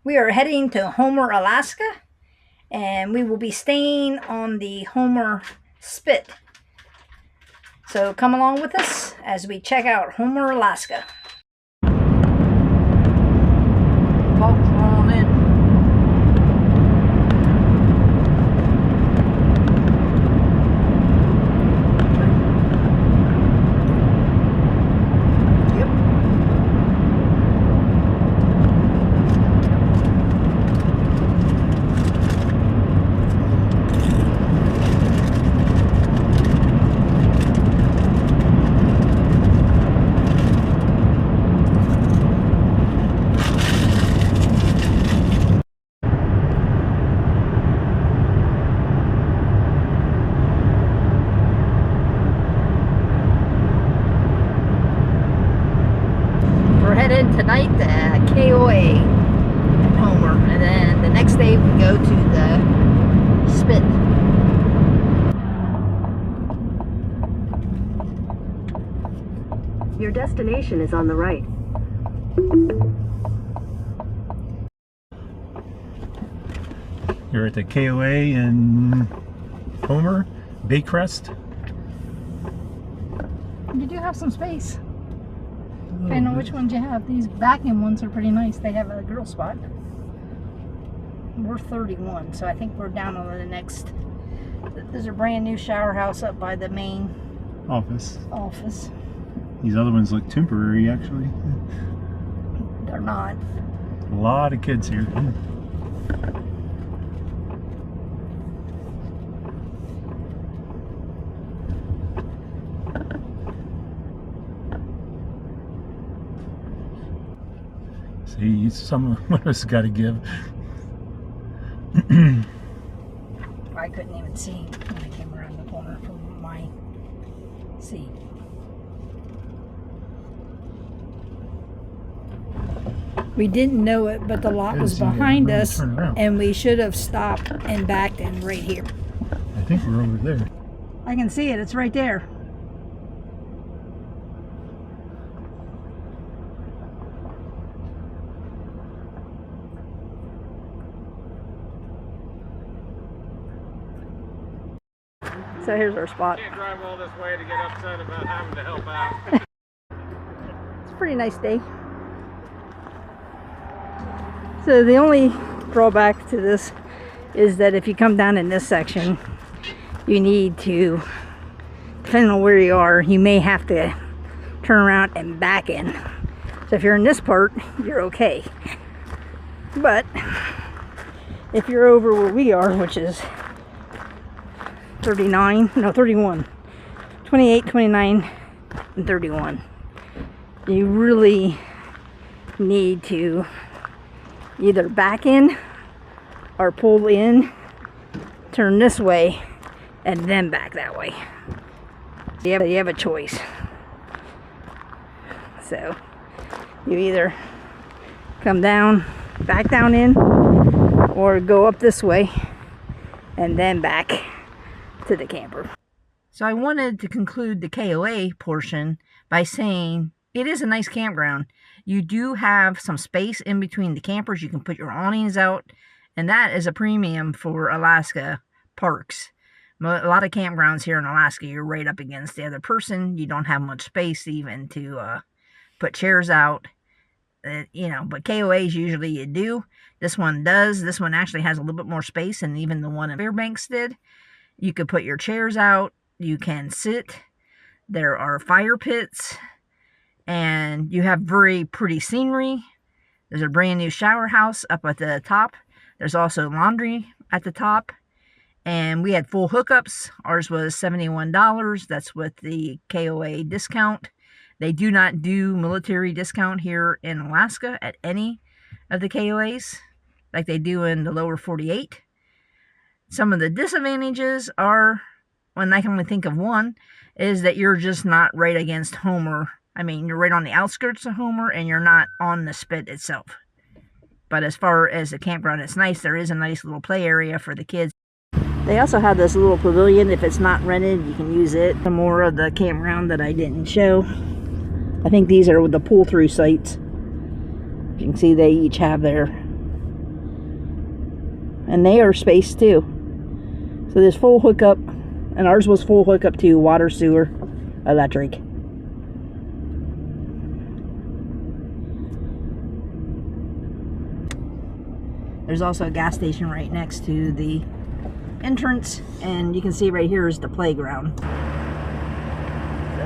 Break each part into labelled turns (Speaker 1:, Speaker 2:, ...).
Speaker 1: We are heading to Homer, Alaska, and we will be staying on the Homer Spit. So come along with us as we check out Homer, Alaska. Folks, rolling in. Headed tonight to KOA in Homer, and then the next day we go to the Spit.
Speaker 2: Your destination is on the right.
Speaker 3: You're at the KOA in Homer, Baycrest.
Speaker 1: You do have some space. Depending on which ones you have. These back-end ones are pretty nice. They have a grill spot. We're 31, so I think we're down on the next. There's a brand new shower house up by the main
Speaker 3: office. These other ones look temporary, actually.
Speaker 1: They're not.
Speaker 3: A lot of kids here. See, some of us got to give.
Speaker 1: I couldn't even see when I came around the corner from my seat. We didn't know it, but the lot was behind us, and we should have stopped and backed in right here.
Speaker 3: I think we're over there.
Speaker 1: I can see it. It's right there. So here's our spot.
Speaker 4: Can't drive all this way to get upset about having to help out.
Speaker 1: It's a pretty nice day. So the only drawback to this is that if you come down in this section, you need to, depending on where you are, you may have to turn around and back in. So if you're in this part, you're okay. But if you're over where we are, which is 31, 28, 29, and 31. You really need to either back in or pull in, turn this way, and then back that way. You have a choice. So you either come down, back down in, or go up this way and then back to the camper. So I wanted to conclude the KOA portion by saying it is a nice campground. You do have some space in between the campers. You can put your awnings out, and that is a premium for Alaska parks. A lot of campgrounds here in Alaska, you're right up against the other person. You don't have much space even to put chairs out. But KOAs usually you do. This one does. This one actually has a little bit more space than even the one in Fairbanks did. You could put your chairs out. You can sit. There are fire pits. And you have very pretty scenery. There's a brand new shower house up at the top. There's also laundry at the top. And we had full hookups. Ours was $71. That's with the KOA discount. They do not do military discount here in Alaska at any of the KOAs like they do in the lower 48. Some of the disadvantages are, when I can only think of one, is that you're just not right against Homer. I mean, you're right on the outskirts of Homer, and you're not on the Spit itself. But as far as the campground, it's nice. There is a nice little play area for the kids. They also have this little pavilion. If it's not rented, you can use it. Some more of the campground that I didn't show. I think these are the pull-through sites. You can see they each have their and they are spaced too. So there's full hookup, and ours was full hookup to water, sewer, electric. There's also a gas station right next to the entrance, and you can see right here is the playground. So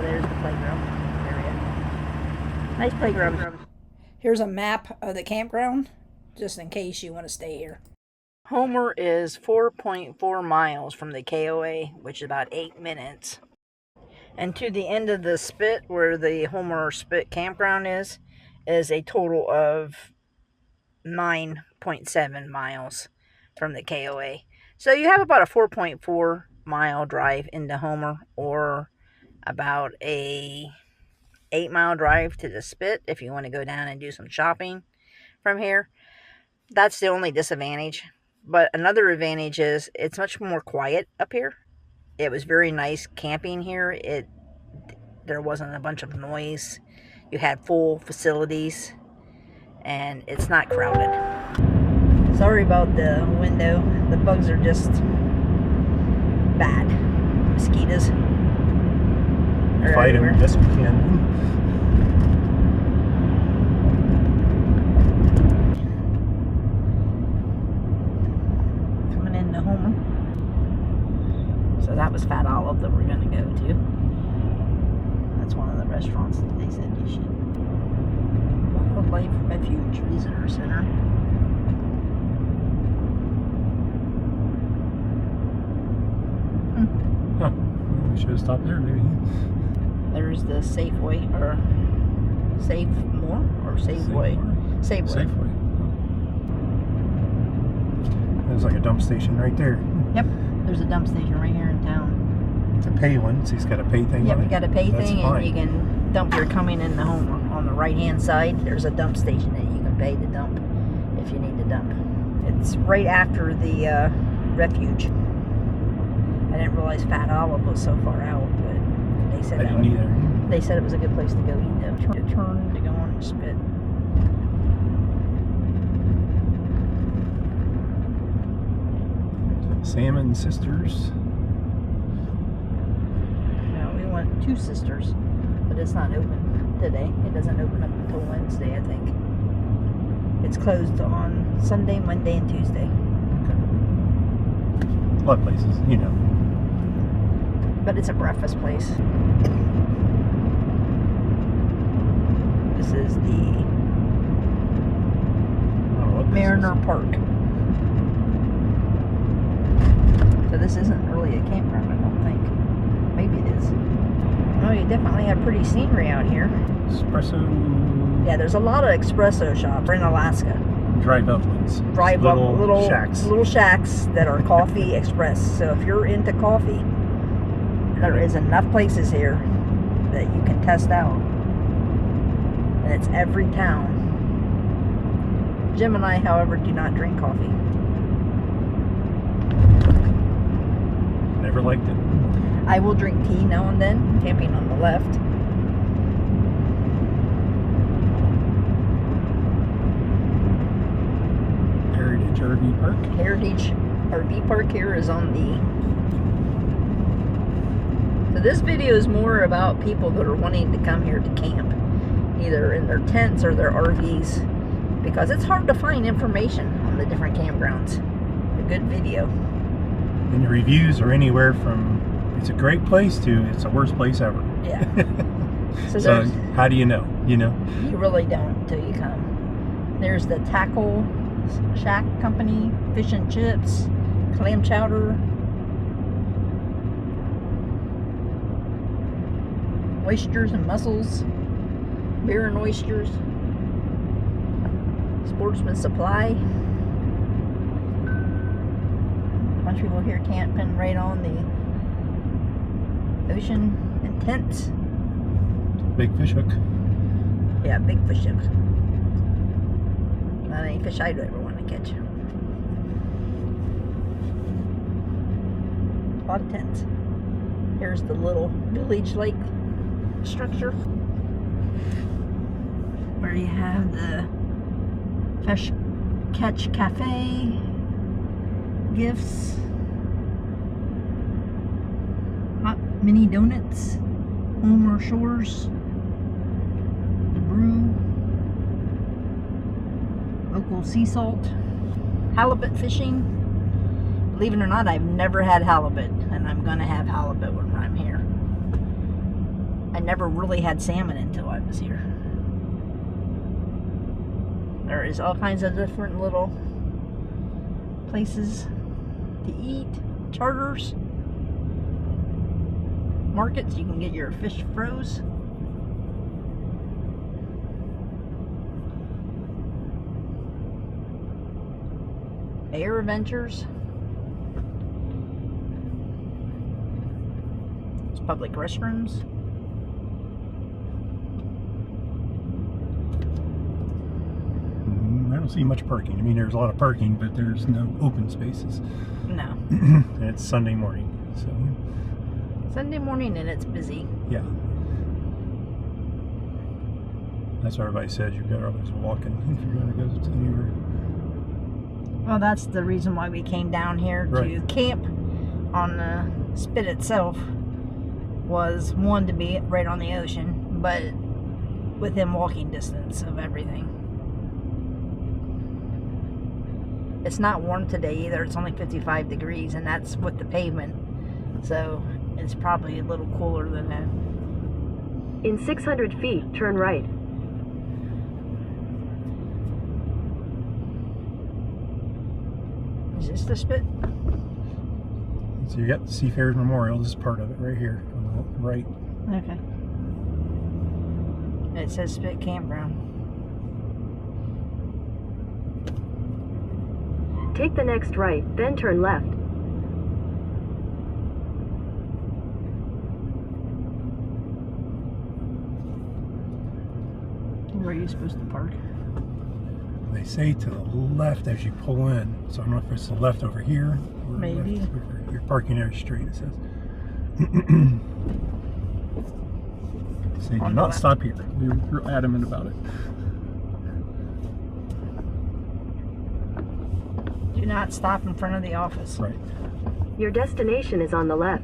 Speaker 1: there's the playground area. Nice playground. Here's a map of the campground, just in case you want to stay here. Homer is 4.4 miles from the KOA, which is about 8 minutes. And to the end of the spit, where the Homer Spit Campground is a total of 9.7 miles from the KOA. So you have about a 4.4 mile drive into Homer, or about a 8-mile drive to the Spit if you want to go down and do some shopping from here. That's the only disadvantage. But another advantage is it's much more quiet up here. It was very nice camping here. There wasn't a bunch of noise. You had full facilities, and it's not crowded. Sorry about the window. The bugs are just bad. Mosquitoes.
Speaker 3: Fight them best we can.
Speaker 1: Coming into Homer. So that was Fat Olive that we're going to go to. That's one of the restaurants that they said you should. Wildlife Refuge Visitor Center.
Speaker 3: Huh. We should have stopped there, maybe.
Speaker 1: There's the Safeway, or Save More, or Safeway. Safeway.
Speaker 3: Safeway. There's like a dump station right there.
Speaker 1: Yep, there's a dump station right here in town.
Speaker 3: It's a pay one, so it's got a pay thing
Speaker 1: Yep,
Speaker 3: on it.
Speaker 1: you got a pay
Speaker 3: That's
Speaker 1: thing,
Speaker 3: fine.
Speaker 1: and you can dump your coming into Homer. On the right-hand side, there's a dump station that you can pay to dump if you need to dump. It's right after the refuge. I didn't realize Fat Olive was so far out, but they said
Speaker 3: I didn't either.
Speaker 1: They said it was a good place to go eat though. Turn to go on the Spit.
Speaker 3: Salmon Sisters.
Speaker 1: No, we went Two Sisters, but it's not open today. It doesn't open up until Wednesday, I think. It's closed on Sunday, Monday, and Tuesday.
Speaker 3: A lot of places, you know.
Speaker 1: But it's a breakfast place. This is the Mariner Park. So this isn't really a campground, I don't think. Maybe it is. Oh, you definitely have pretty scenery out here.
Speaker 3: Espresso.
Speaker 1: Yeah, there's a lot of espresso shops. We're in Alaska.
Speaker 3: Drive up ones.
Speaker 1: Drive up little
Speaker 3: shacks.
Speaker 1: Little shacks that are coffee express. So if you're into coffee, there is enough places here that you can test out. And it's every town. Jim and I, however, do not drink coffee.
Speaker 3: Never liked it.
Speaker 1: I will drink tea now and then, camping on the left.
Speaker 3: Heritage RV Park.
Speaker 1: Heritage RV Park here is on the... So this video is more about people that are wanting to come here to camp, either in their tents or their RVs, because it's hard to find information on the different campgrounds. A good video.
Speaker 3: And the reviews are anywhere from it's a great place to it's the worst place ever.
Speaker 1: Yeah.
Speaker 3: So how do you know? You know?
Speaker 1: You really don't until you come. There's the Tackle Shack Company, fish and chips, clam chowder, oysters and mussels, beer and oysters, Sportsman Supply. A bunch of people here camping right on the ocean in tents.
Speaker 3: Big fish hook.
Speaker 1: Yeah, big fish hooks. Not any fish I'd ever want to catch. A lot of tents. Here's the little village lake structure where you have the Fish Catch Cafe, gifts, hot mini donuts, Homer Shores, the brew, local sea salt, halibut fishing. Believe it or not, I've never had halibut, and I'm gonna have halibut when I'm here. I never really had salmon until I was here. There is all kinds of different little places to eat, charters, markets. You can get your fish froze. Air adventures. There's public restrooms.
Speaker 3: I don't see much parking. I mean, there's a lot of parking, but there's no open spaces.
Speaker 1: No.
Speaker 3: And it's Sunday morning, so.
Speaker 1: Sunday morning and it's busy.
Speaker 3: Yeah. That's what everybody says. You're better always walking if you're going to go to anywhere.
Speaker 1: Well, that's the reason why we came down here to camp on the spit itself. Was one, to be right on the ocean, but within walking distance of everything. It's not warm today either. It's only 55 degrees, and that's with the pavement. So it's probably a little cooler than that.
Speaker 2: In 600 feet, turn right.
Speaker 1: Is this the spit?
Speaker 3: So you got the Seafarers Memorial. This is part of it right here on the right.
Speaker 1: Okay. It says Spit Campground.
Speaker 2: Take the next right, then turn left.
Speaker 1: Where are you supposed to park?
Speaker 3: They say to the left as you pull in. So I don't know if it's the left over here or
Speaker 1: Maybe.
Speaker 3: left over here. Your parking area straight, it says. Say do not stop here. We're adamant about it.
Speaker 1: Do not stop in front of the office.
Speaker 3: Right.
Speaker 2: Your destination is on the left.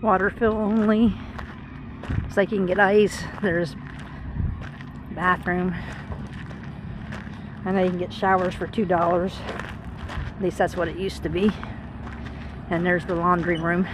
Speaker 1: Water fill only. It's like you can get ice. There's bathroom. I know you can get showers for $2. At least that's what it used to be. And there's the laundry room.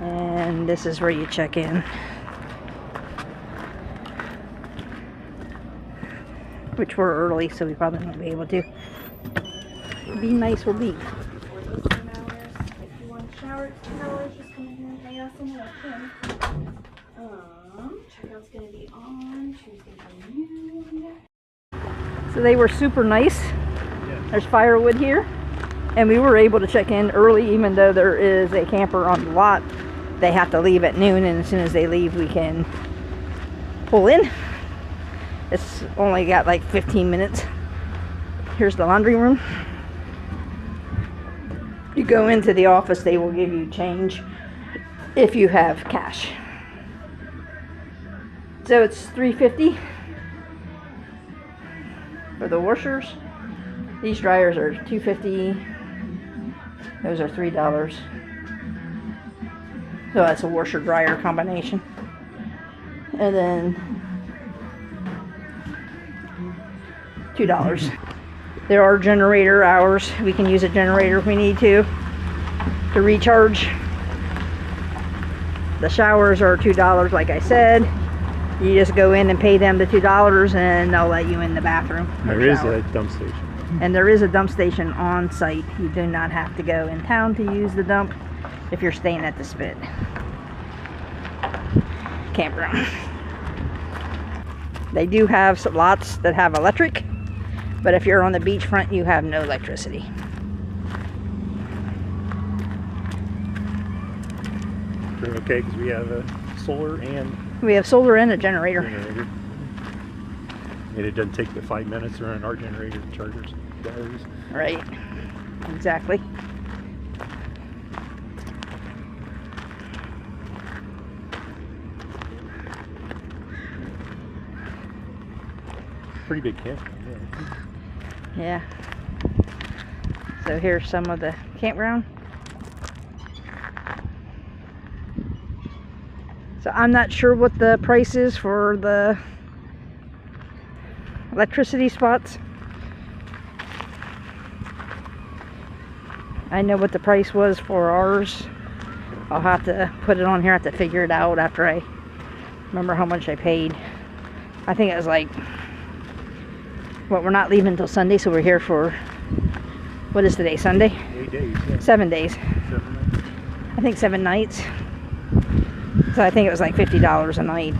Speaker 1: And this is where you check in. Which we're early, so we probably won't be able to. Be nice will be.
Speaker 5: Checkout's gonna be on Tuesday afternoon.
Speaker 1: So they were super nice. There's firewood here, and we were able to check in early, even though there is a camper on the lot. They have to leave at noon, and as soon as they leave, we can pull in. It's only got like 15 minutes. Here's the laundry room. You go into the office, they will give you change if you have cash. So it's $3.50 for the washers. These dryers are $2.50. Those are $3. So that's a washer dryer combination. And then $2. There are generator hours. We can use a generator if we need to recharge. The showers are $2, like I said. You just go in and pay them the $2, and they'll let you in the bathroom.
Speaker 3: There is a dump station.
Speaker 1: And there is a dump station on site. You do not have to go in town to use the dump if you're staying at the Spit Campground. They do have some lots that have electric, but if you're on the beachfront, you have no electricity.
Speaker 3: We're okay because we have solar and
Speaker 1: We have solar and a generator.
Speaker 3: generator. And it doesn't take the 5 minutes to run our generator chargers batteries.
Speaker 1: Right. Exactly.
Speaker 3: pretty big campground.
Speaker 1: Yeah. So here's some of the campground. So I'm not sure what the price is for the electricity spots. I know what the price was for ours. I'll have to put it on here. I have to figure it out after I remember how much I paid. I think it was like, well, we're not leaving until Sunday, so we're here for, what is today, Sunday?
Speaker 3: 8 days. Yeah.
Speaker 1: 7 days.
Speaker 3: 7 nights.
Speaker 1: I think 7 nights. So I think it was like $50 a night.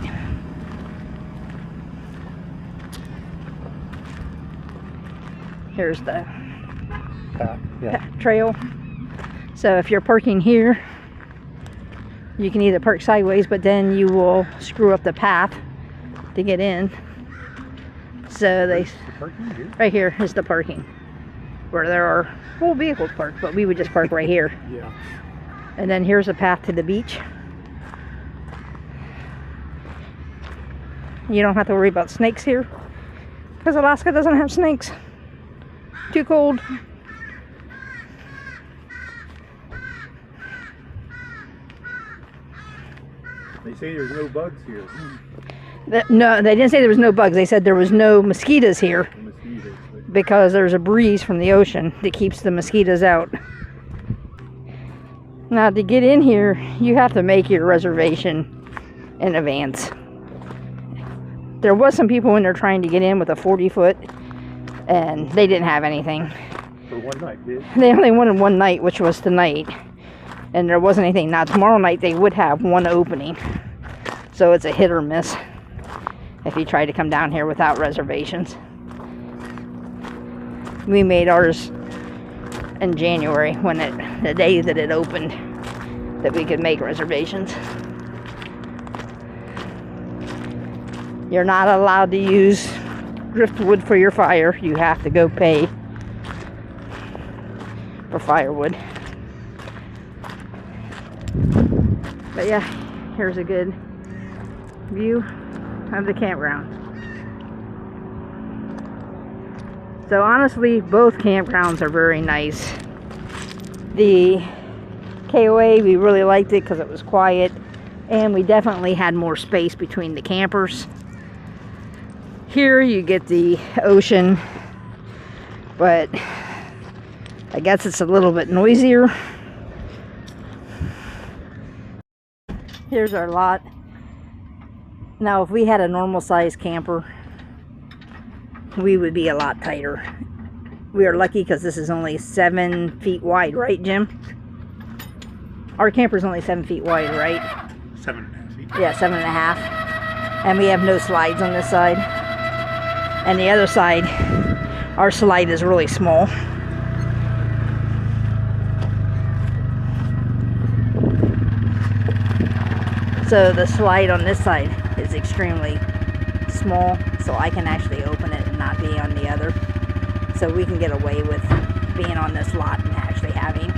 Speaker 1: Here's the trail. So if you're parking here, you can either park sideways, but then you will screw up the path to get in. So they, right here is the parking, where there are full vehicles parked, but we would just park right here.
Speaker 3: Yeah.
Speaker 1: And then here's a path to the beach. You don't have to worry about snakes here, because Alaska doesn't have snakes. Too cold.
Speaker 3: They say there's no bugs here.
Speaker 1: No, they didn't say there was no bugs. They said there was no mosquitoes here,
Speaker 3: Mosquitoes.
Speaker 1: because there's a breeze from the ocean that keeps the mosquitoes out. Now, to get in here, you have to make your reservation in advance. There was some people in there trying to get in with a 40-foot, and they didn't have anything.
Speaker 3: For one night, dude.
Speaker 1: They only wanted one night, which was tonight, and there wasn't anything. Now, tomorrow night they would have one opening, so it's a hit or miss if you try to come down here without reservations. We made ours in January, when the day that it opened, that we could make reservations. You're not allowed to use driftwood for your fire. You have to go pay for firewood. But yeah, here's a good view of the campground. So honestly, both campgrounds are very nice. The KOA, we really liked it because it was quiet, and we definitely had more space between the campers. Here you get the ocean, but I guess it's a little bit noisier. Here's our lot. Now, if we had a normal size camper, we would be a lot tighter. We are lucky because this is only 7 feet wide, right, Jim? Our camper's only 7 feet wide, right?
Speaker 3: 7.5 feet.
Speaker 1: Yeah, 7.5. And we have no slides on this side. And the other side, our slide is really small. So the slide on this side is extremely small, so I can actually open it and not be on the other. So we can get away with being on this lot and actually having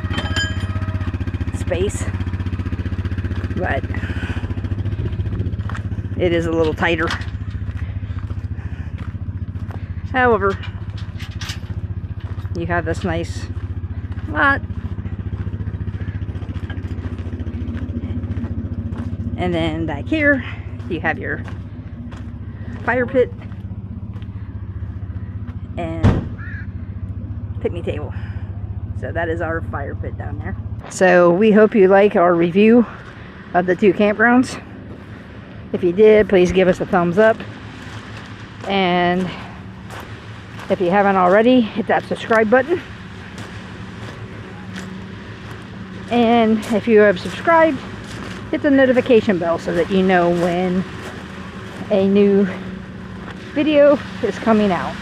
Speaker 1: space. But it is a little tighter. However, you have this nice lot. And then back here, you have your fire pit and picnic table. So that is our fire pit down there. So we hope you like our review of the 2 campgrounds. If you did, please give us a thumbs up. And if you haven't already, hit that subscribe button. And if you have subscribed, hit the notification bell so that you know when a new video is coming out.